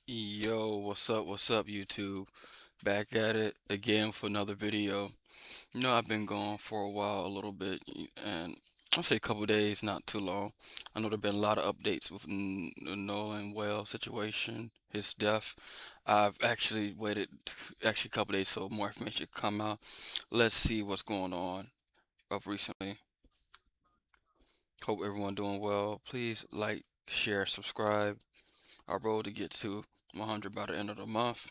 Yo, what's up, YouTube? Back at it again for another video. I've been gone for a while, a little bit, and I'll say a couple days, not too long. I know there've been a lot of updates with the Nolan Wells situation, his death. I've actually waited, actually a couple days so more information come out. Let's see what's going on of recently. Hope everyone doing well. Please like, share, subscribe. Our road to get to 100 by the end of the month.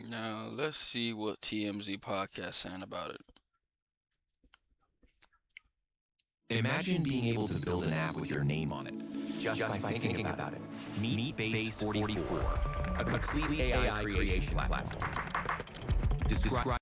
Now let's see what TMZ podcast saying about it. Imagine being able to build an app with your name on it, just by thinking about it. Meet Base 44, a complete AI creation platform. Describe.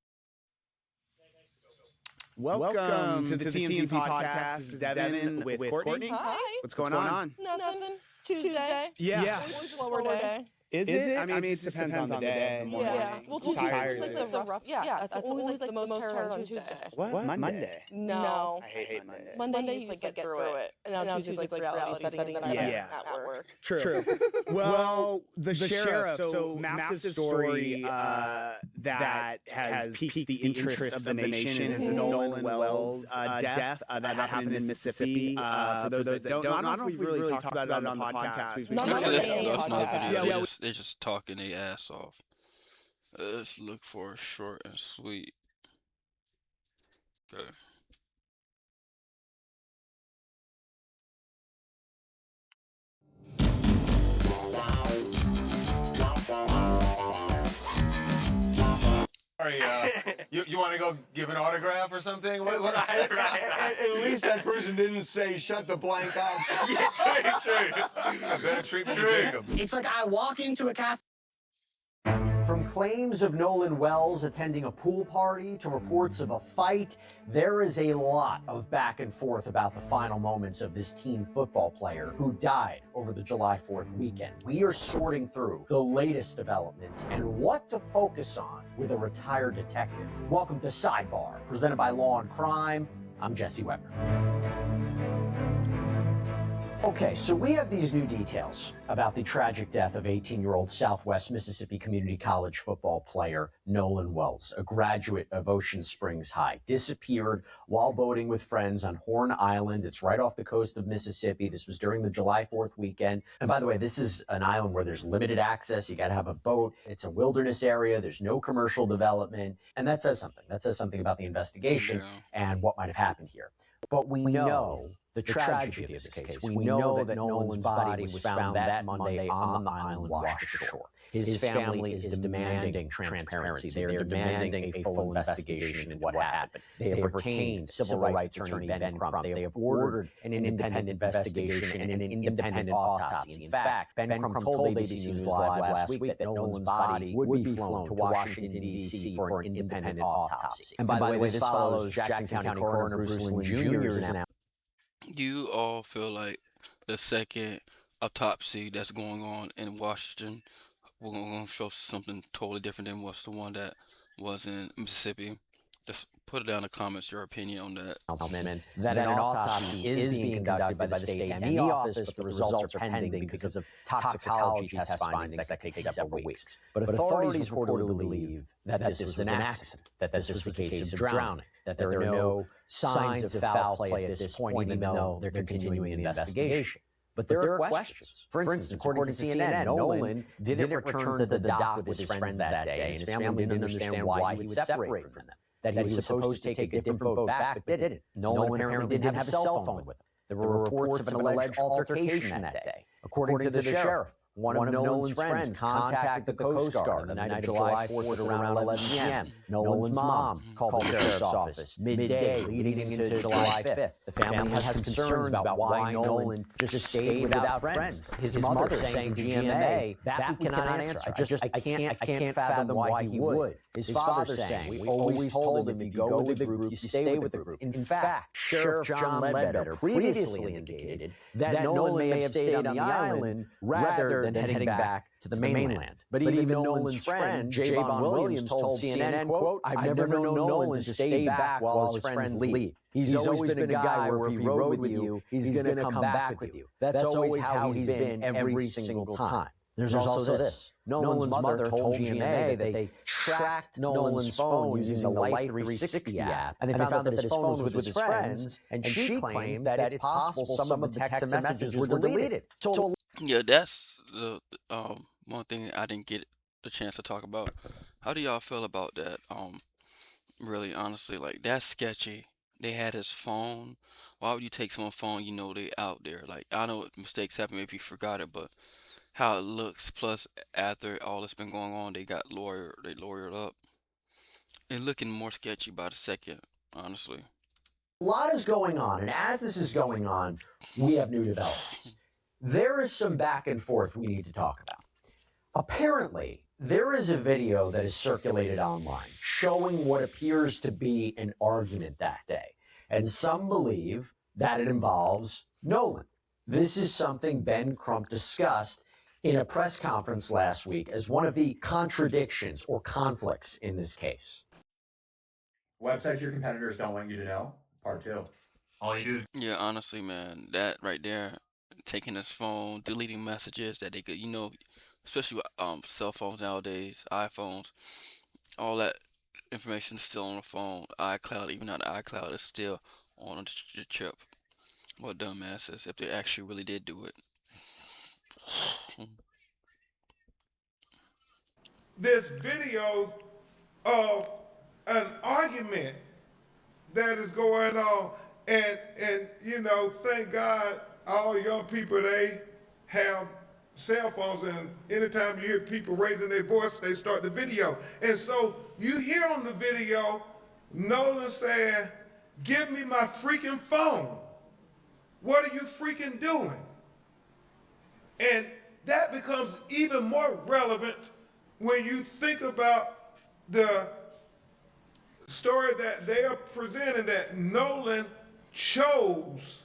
Welcome to the TMZ podcast. This is Devin with Courtney. Hi. What's going on? Nothing. Tuesday. Yeah. Slower day. Is it? I mean, it just depends on the day. The morning. Yeah. Well, Tired. Tuesday's like the rough. Yeah. That's always like the most tired on Tuesday. What? Monday? No. I hate Mondays. Monday you just like get through it. And now Tuesday's like reality setting and then I'm at work. True. Well, the sheriff, so massive story that has piqued the interest of the nation is Nolan Wells' death that happened in Mississippi. For those that don't know, I don't know if we really talked about it on the podcast. That's another video. They're just talking their ass off. Let's look for short and sweet. Okay. Sorry, you want to go give an autograph or something? At least that person didn't say shut the blank up. Better treatment to Jacob. It's like I walk into a cafe. From claims of Nolan Wells attending a pool party to reports of a fight, there is a lot of back and forth about the final moments of this teen football player who died over the July 4th weekend. We are sorting through the latest developments and what to focus on with a retired detective. Welcome to Sidebar, presented by Law and Crime. I'm Jesse Weber. Okay, so we have these new details about the tragic death of 18-year-old Southwest Mississippi Community College football player Nolan Wells, a graduate of Ocean Springs High. Disappeared while boating with friends on Horn Island. It's right off the coast of Mississippi. This was during the July 4th weekend. And by the way, this is an island where there's limited access. You got to have a boat. It's a wilderness area. There's no commercial development. And that says something. That says something about the investigation and what might have happened here. But we know the tragedy of this case. We know that Nolan's body was found that Monday on the island washed ashore. His family is demanding transparency. They are demanding a full investigation into what happened. They have retained civil rights attorney Ben Crump. They have ordered an independent investigation and an independent autopsy. In fact, Ben Crump told ABC News Live last week that Nolan's body would be flown to Washington, D.C. for an independent autopsy. And by the way, this follows Jackson County Coroner Bruce Lynn Jr.'s announcement. Do you all feel like the second autopsy that's going on in Washington, we're going to show something totally different than what's the one that was in Mississippi? Just put it down in the comments, your opinion on that. That an autopsy is being conducted by the state ME office, but the results are pending because of toxicology test findings that take several weeks. But authorities reportedly believe that this was an accident, that this was a case of drowning, that there are no signs of foul play at this point, even though they're continuing the investigation. But there are questions. For instance, according to CNN, Nolan didn't return to the dock with his friends that day, and his family didn't understand why he would separate from them. That he was supposed to take a different boat back, but didn't. Nolan apparently didn't have a cell phone with him. There were reports of an alleged altercation that day. According to the sheriff, one of Nolan's friends contacted the Coast Guard on the night of July 4th at around 11 p.m. Nolan's mom called the sheriff's office midday leading into July 5th. The family has concerns about why Nolan just stayed without friends. His mother saying to GMA, that we cannot answer. I can't fathom why he would. His father saying, we always told him if you go with the group, you stay with the group. In fact, Sheriff John Ledbetter previously indicated that Nolan may have stayed on the island rather then heading back to the mainland. But even Nolan's friend, Javon Williams, told CNN, quote, "I've never known Nolan to stay back while his friends leave. He's always been a guy where if he rode with you, he's going to come back with you. That's always how he's been every single time." There's also this. Nolan's mother told GMA that they tracked Nolan's phone using the Life 360 app, and they found out that his phone was with his friends, and she claims that it's possible some of the texts and messages were deleted. So Yeah, that's the one thing I didn't get the chance to talk about. How do y'all feel about that? Really, honestly, like that's sketchy. They had his phone. Why would you take someone's phone? You know they out there. Like I know mistakes happen. Maybe you forgot it, but how it looks. Plus, after all that's been going on, they lawyered up. It's looking more sketchy by the second, honestly. a lot is going on, and as this is going on, we have new developments. There is some back and forth we need to talk about. Apparently, there is a video that is circulated online showing what appears to be an argument that day, and some believe that it involves Nolan. This is something Ben Crump discussed in a press conference last week as one of the contradictions or conflicts in this case. Websites your competitors don't want you to know, part 2. All you do is Yeah, honestly, man, that right there, taking his phone, deleting messages that they could, especially with cell phones nowadays, iPhones, all that information is still on the phone. iCloud, even not iCloud, is still on the chip. What dumbasses if they actually really did do it. This video of an argument that is going on, and thank God all young people, they have cell phones, and anytime you hear people raising their voice, they start the video. And so you hear on the video Nolan saying, "Give me my freaking phone. What are you freaking doing?" And that becomes even more relevant when you think about the story that they are presenting, that Nolan chose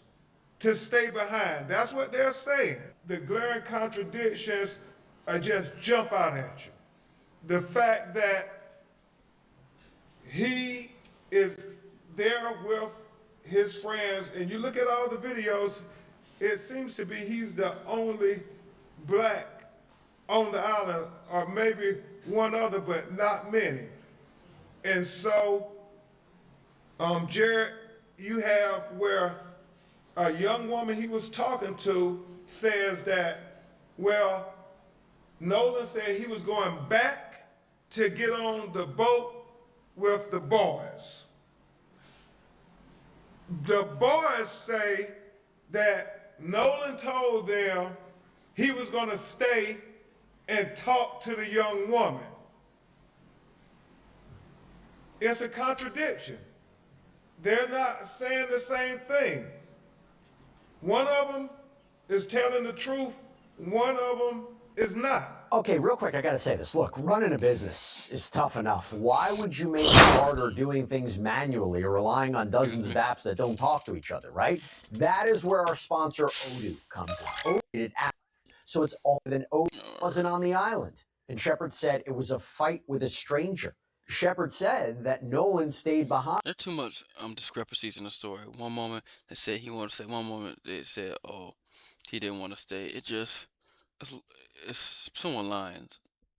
to stay behind. That's what they're saying. The glaring contradictions just jump out at you. The fact that he is there with his friends, and you look at all the videos, it seems to be he's the only black on the island, or maybe one other, but not many. And so, Jared, you have where a young woman he was talking to says that, well, Nolan said he was going back to get on the boat with the boys. The boys say that Nolan told them he was going to stay and talk to the young woman. It's a contradiction. They're not saying the same thing. One of them is telling the truth, one of them is not. Okay, real quick, I gotta say this. Look, running a business is tough enoug. Why would you make it harder doing things manually or relying on dozens of apps that don't talk to each other, right? That is where our sponsor Odoo comes in. Odoo did apps, so it's all then Odoo wasn't on the island. And Shepard said it was a fight with a stranger. Shepard said that Nolan stayed behind. There are too much discrepancies in the story. One moment they said he wanted to stay. One moment they said, oh, he didn't want to stay. It's someone lying.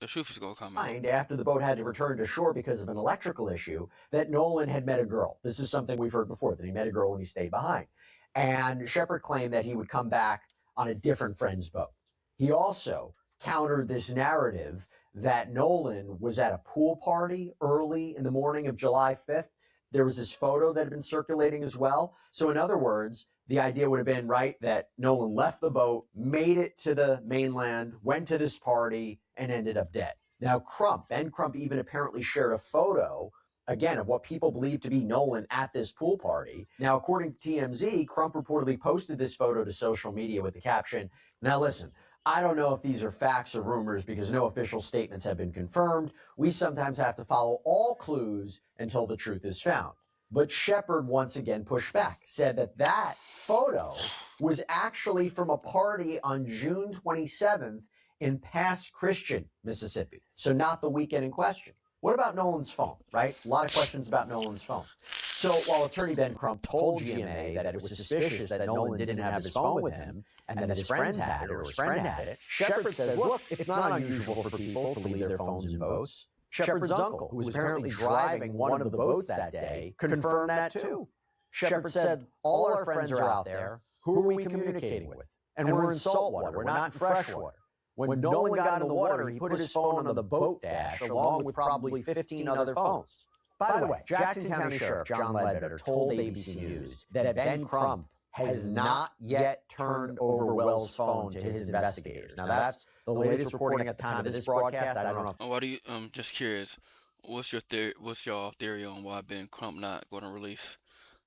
The truth is gonna come out. After the boat had to return to shore because of an electrical issue, that Nolan had met a girl. This is something we've heard before, that he met a girl and he stayed behind. And Shepard claimed that he would come back on a different friend's boat. He also countered this narrative that Nolan was at a pool party early in the morning of July 5th. There was this photo that had been circulating as well. So in other words, the idea would have been, right, that Nolan left the boat, made it to the mainland, went to this party, and ended up dead. Now, Ben Crump even apparently shared a photo, again, of what people believe to be Nolan at this pool party. Now, according to TMZ, Crump reportedly posted this photo to social media with the caption, "Now listen, I don't know if these are facts or rumors because no official statements have been confirmed. We sometimes have to follow all clues until the truth is found." But Shepard once again pushed back, said that that photo was actually from a party on June 27th in Pass Christian, Mississippi. So not the weekend in question. What about Nolan's phone, right? A lot of questions about Nolan's phone. So while attorney Ben Crump told GMA that it was suspicious that Nolan didn't have his phone with him and that his friends had it or his friend had it, Shepard says, look, it's not unusual for people to leave their phones in boats. Shepard's uncle, who was apparently driving one of the boats that day, confirmed that too. Shepard said, all our friends are out there. Who are we communicating with? And we're in saltwater. We're not in freshwater. When Nolan got in the water, he put his phone on the boat dash along with probably 15 other phones. By the way, Jackson County Sheriff John Ledbetter told ABC News that Ben Crump has not yet turned over Wells' phone to his investigators. Now, that's the latest reporting at the time of this broadcast. I don't know. Why do you, just curious, what's your theory, what's your theory on why Ben Crump not going to release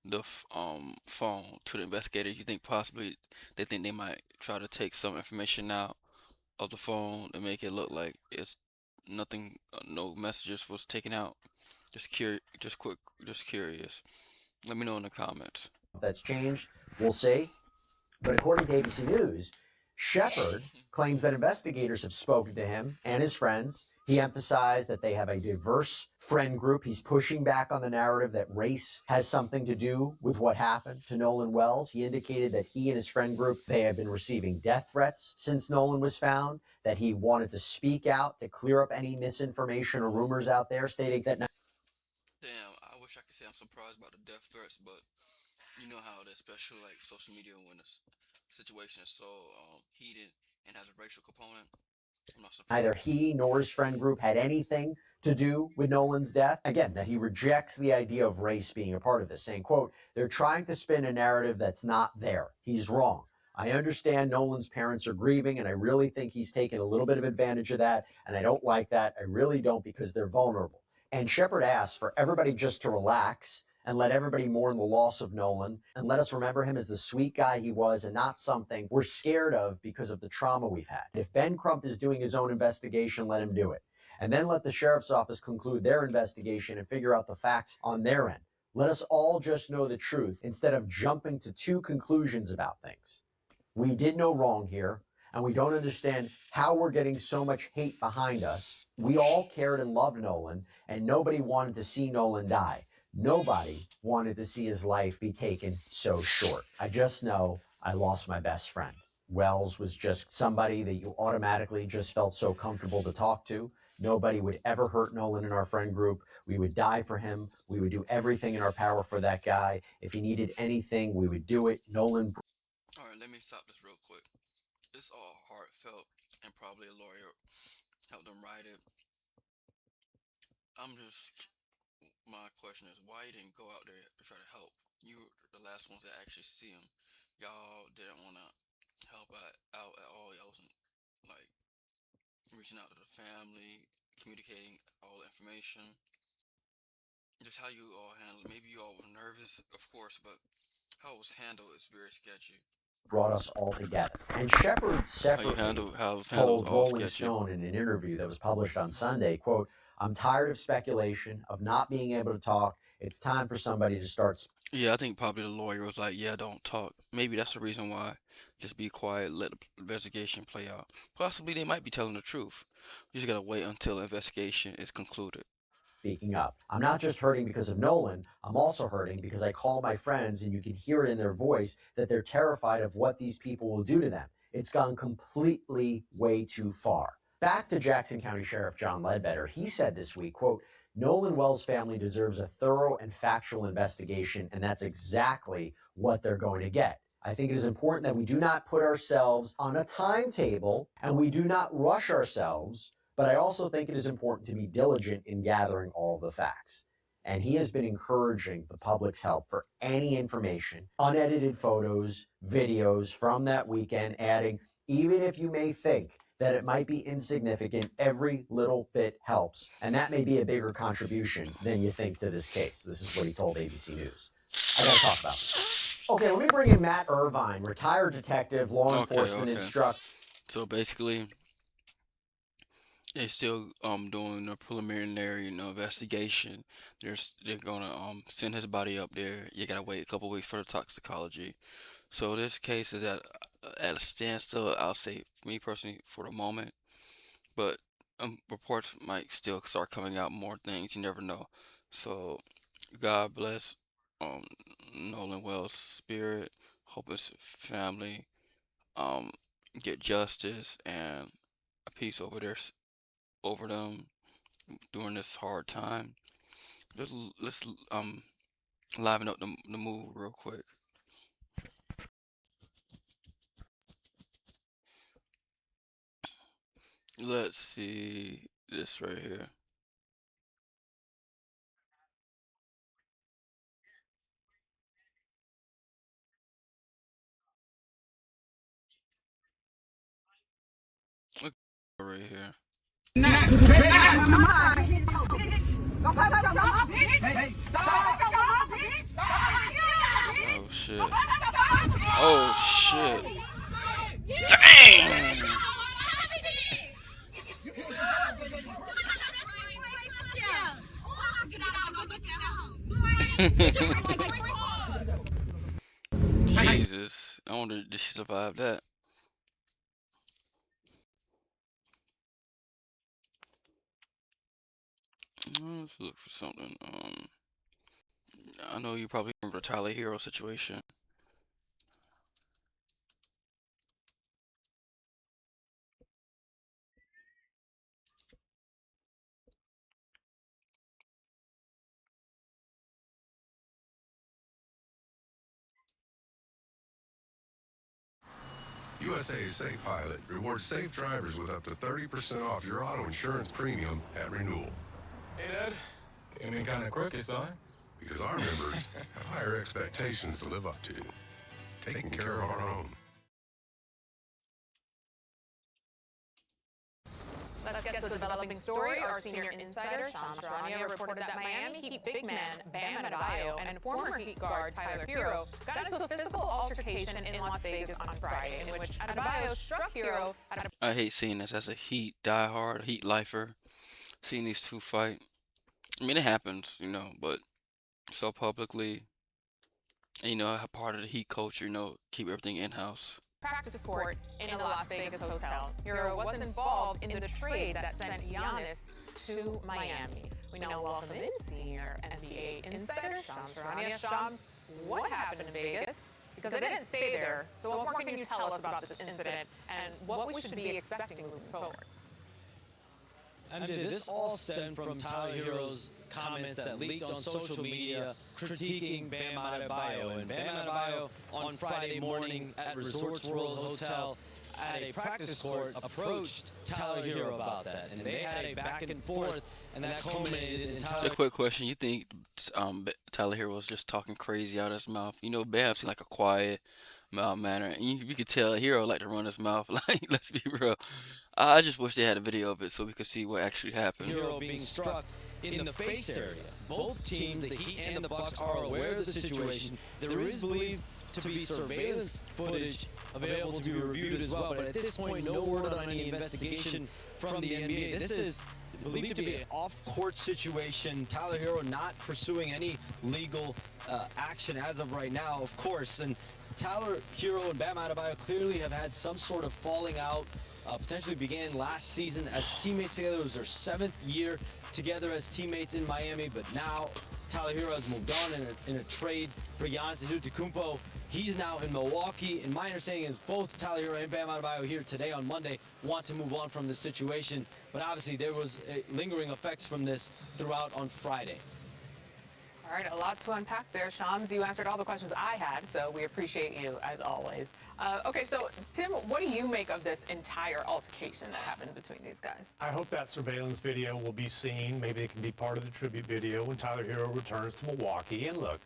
the phone to the investigators? You think possibly they think they might try to take some information out of the phone and make it look like it's nothing, no messages was taken out? Just curious. Let me know in the comments. That's changed. We'll see. But according to ABC News, Shepard claims that investigators have spoken to him and his friends. He emphasized that they have a diverse friend group. He's pushing back on the narrative that race has something to do with what happened to Nolan Wells. He indicated that he and his friend group, they have been receiving death threats since Nolan was found, that he wanted to speak out to clear up any misinformation or rumors out there, stating that... Damn, I wish I could say I'm surprised about the death threats, but you know how it is, especially like social media when the situation is so heated and has a racial component. I'm not surprised. Neither he nor his friend group had anything to do with Nolan's death. Again, that he rejects the idea of race being a part of this, saying, quote, they're trying to spin a narrative that's not there. He's wrong. I understand Nolan's parents are grieving, and I really think he's taken a little bit of advantage of that, and I don't like that. I really don't, because they're vulnerable. And Shepard asks for everybody just to relax and let everybody mourn the loss of Nolan and let us remember him as the sweet guy he was and not something we're scared of because of the trauma we've had. If Ben Crump is doing his own investigation, let him do it. And then let the sheriff's office conclude their investigation and figure out the facts on their end. Let us all just know the truth instead of jumping to two conclusions about things. We did no wrong here, and we don't understand how we're getting so much hate behind us. We all cared and loved Nolan, and nobody wanted to see Nolan die. Nobody wanted to see his life be taken so short. I just know I lost my best friend. Wells was just somebody that you automatically just felt so comfortable to talk to. Nobody would ever hurt Nolan in our friend group. We would die for him. We would do everything in our power for that guy. If he needed anything, we would do it. Nolan... All right, let me stop this real quick. It's all heartfelt, and probably a lawyer helped them write it. My question is, why you didn't go out there to try to help? You were the last ones that actually see him. Y'all didn't want to help out at all. Y'all wasn't, like, reaching out to the family, communicating all the information. Just how you all handled it. Maybe you all were nervous, of course, but how it was handled is very sketchy. Brought us all together. And Shepard separately told Rolling Stone in an interview that was published on Sunday, quote, I'm tired of speculation, of not being able to talk. It's time for somebody to start. Yeah, I think probably the lawyer was like, yeah, don't talk. Maybe that's the reason why. Just be quiet, let the investigation play out. Possibly they might be telling the truth. You just gotta wait until the investigation is concluded. Speaking up. I'm not just hurting because of Nolan. I'm also hurting because I call my friends and you can hear it in their voice that they're terrified of what these people will do to them. It's gone completely way too far. Back to Jackson County Sheriff John Ledbetter. He said this week, quote, Nolan Wells' family deserves a thorough and factual investigation, and that's exactly what they're going to get. I think it is important that we do not put ourselves on a timetable and we do not rush ourselves, but I also think it is important to be diligent in gathering all the facts. And he has been encouraging the public's help for any information, unedited photos, videos from that weekend, adding, even if you may think that it might be insignificant, every little bit helps. And that may be a bigger contribution than you think to this case. This is what he told ABC News. I gotta talk about this. Okay, let me bring in Matt Irvine, retired detective, law enforcement instructor. So basically, they're still doing a preliminary investigation. They're gonna send his body up there. You gotta wait a couple weeks for the toxicology. So this case is at a standstill, I'll say, me personally, for the moment. but reports might still start coming out more things. You never know. So God bless um Nolan Wells' spirit. Hope his family um get justice and a peace over over them during this hard time. Let's liven up the mood real quick. Let's see this right here. Look right here. Oh shit. Oh shit. Dang! Jesus. I wonder did she survive that? Let's look for something. I know you probably remember the Tyler Hero situation. USA Safe Pilot rewards safe drivers with up to 30% off your auto insurance premium at renewal. Hey, Dad. Came in kind of crooked, son. Because our members have higher expectations to live up to. Taking care of our own. Let's get to the developing story. Our senior insider, Shams Charania, reported that Miami Heat big man Bam Adebayo and former Heat guard Tyler Herro got into a physical altercation in Las Vegas on Friday, in which Adebayo struck Herro at a... I hate seeing this as a Heat diehard, Heat lifer. Seeing these two fight. I mean, it happens, you know, but so publicly, and, you know, a part of the Heat culture, you know, keep everything in-house. practice court in a Las Vegas hotel. Herro was involved in the trade that sent Giannis to Miami. We now welcome in senior NBA insider Shams Charania. Shams, what happened in Vegas? Because I didn't stay there, so what more can you tell us about this incident and what we should be expecting moving forward? MJ, this all stemmed from Tyler Herro's comments that leaked on social media critiquing Bam Adebayo. And Bam Adebayo on Friday morning at Resorts World Hotel at a practice court approached Tyler Herro about that. And they had a back and forth, and that culminated in Tyler... A quick question. You think Tyler Herro was just talking crazy out of his mouth? You know, Bam seemed like a quiet, mild manner. And you could tell Herro liked to run his mouth. Like, let's be real. I just wish they had a video of it so we could see what actually happened. Herro being struck in the face area. Both teams, the Heat and the Bucks, are aware of the situation. There is believed to be surveillance footage available to be reviewed as well, but at this point, no word on any investigation from the NBA. This is believed to be an off-court situation. Tyler Herro not pursuing any legal action as of right now, of course. And Tyler Herro and Bam Adebayo clearly have had some sort of falling out. Potentially began last season as teammates together. It was their 7th year together as teammates in Miami, but now Tyler Herro has moved on in a trade for Giannis Antetokounmpo. He's now in Milwaukee, and my understanding is both Tyler Herro and Bam Adebayo here today on Monday want to move on from this situation, but obviously there was lingering effects from this throughout on Friday. All right, a lot to unpack there, Shams. You answered all the questions I had, so we appreciate you as always. Okay, so Tim, what do you make of this entire altercation that happened between these guys? I hope that surveillance video will be seen. Maybe it can be part of the tribute video when Tyler Herro returns to Milwaukee. And look,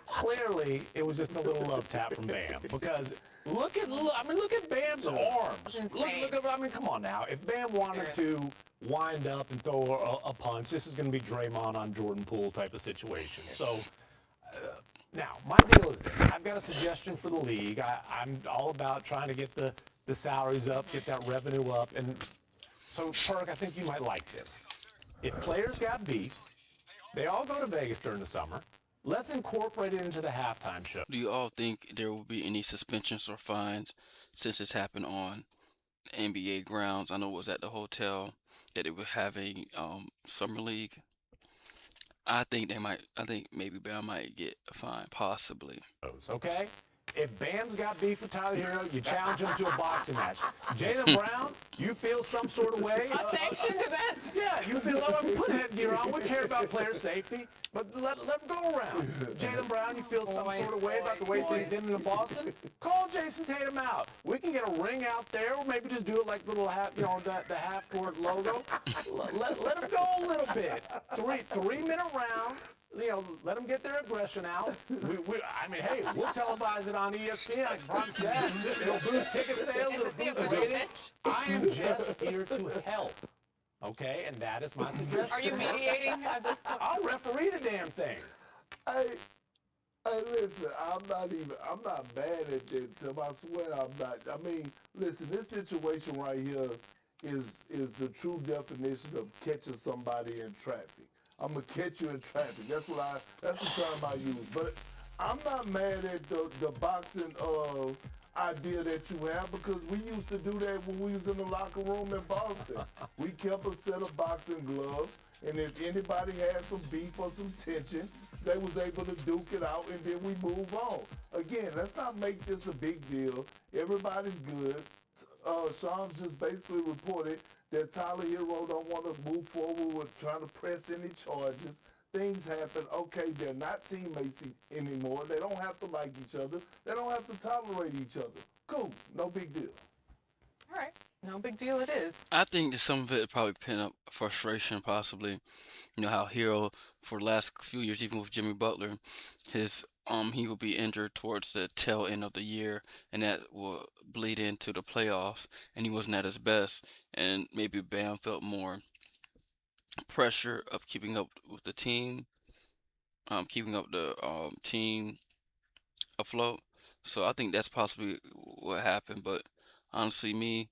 clearly, it was just a little love tap from Bam. Because look at Bam's arms. Look, come on now. If Bam wanted to wind up and throw a punch, this is going to be Draymond on Jordan Poole type of situation. So. Now, my deal is this. I've got a suggestion for the league. I'm all about trying to get the salaries up, get that revenue up. And so, Perk, I think you might like this. If players got beef, they all go to Vegas during the summer. Let's incorporate it into the halftime show. Do you all think there will be any suspensions or fines since this happened on NBA grounds. I know it was at the hotel that they were having summer league. I think they might. I think maybe Bam might get a fine, possibly. Okay? If Bam's got beef with Tyler Hero, you challenge him to a boxing match. Jaylen Brown, you feel some sort of way. A sanctioned event? Yeah, you feel like put headgear on. We care about player safety, but let him go around. Jaylen Brown, you feel some sort of way about the way things ended in Boston? Call Jason Tatum out. We can get a ring out there, or maybe just do it like little half, the half-court logo. Let him go a little bit. 3-minute rounds. Let them get their aggression out. I mean, hey, we'll televise it on ESPN. I promise that. It'll boost ticket sales. It'll boost ratings. I am just here to help. Okay, and that is my suggestion. Are you mediating at this point? I'll referee the damn thing. Hey, listen, I'm not mad at that, Tim. I swear I'm not. I mean, listen, this situation right here is the true definition of catching somebody in traffic. I'm gonna catch you in traffic. That's the term I use. But I'm not mad at the boxing idea that you have, because we used to do that when we was in the locker room in Boston. We kept a set of boxing gloves, and if anybody had some beef or some tension, they was able to duke it out, and then we move on. Again, let's not make this a big deal. Everybody's good. Shams just basically reported that Tyler Hero don't want to move forward with trying to press any charges. Things happen. Okay, they're not teammates anymore. They don't have to like each other. They don't have to tolerate each other. Cool. No big deal. All right. No big deal it is. I think that some of it probably pin up frustration, possibly. You know how Hero for the last few years, even with Jimmy Butler, he will be injured towards the tail end of the year, and that will bleed into the playoffs, and he wasn't at his best, and maybe Bam felt more pressure of keeping up with the team, keeping up the team afloat. So I think that's possibly what happened. But honestly,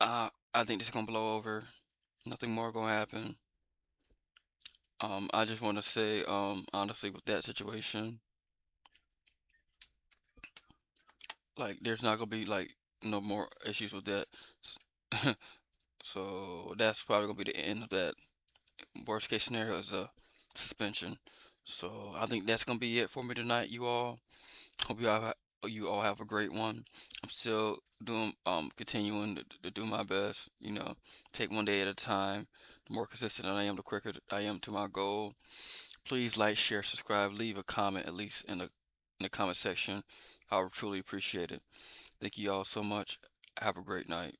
I think this is gonna blow over. Nothing more gonna happen. I just want to say, honestly, with that situation, like, there's not gonna be like no more issues with that. S- So that's probably gonna be the end of that. Worst case scenario is a suspension. So I think that's gonna be it for me tonight, you all. Hope you all have a great one. I'm still continuing to do my best. Take one day at a time. The more consistent I am, the quicker I am to my goal. Please like, share, subscribe, leave a comment at least in the comment section. I would truly appreciate it. Thank you all so much. Have a great night.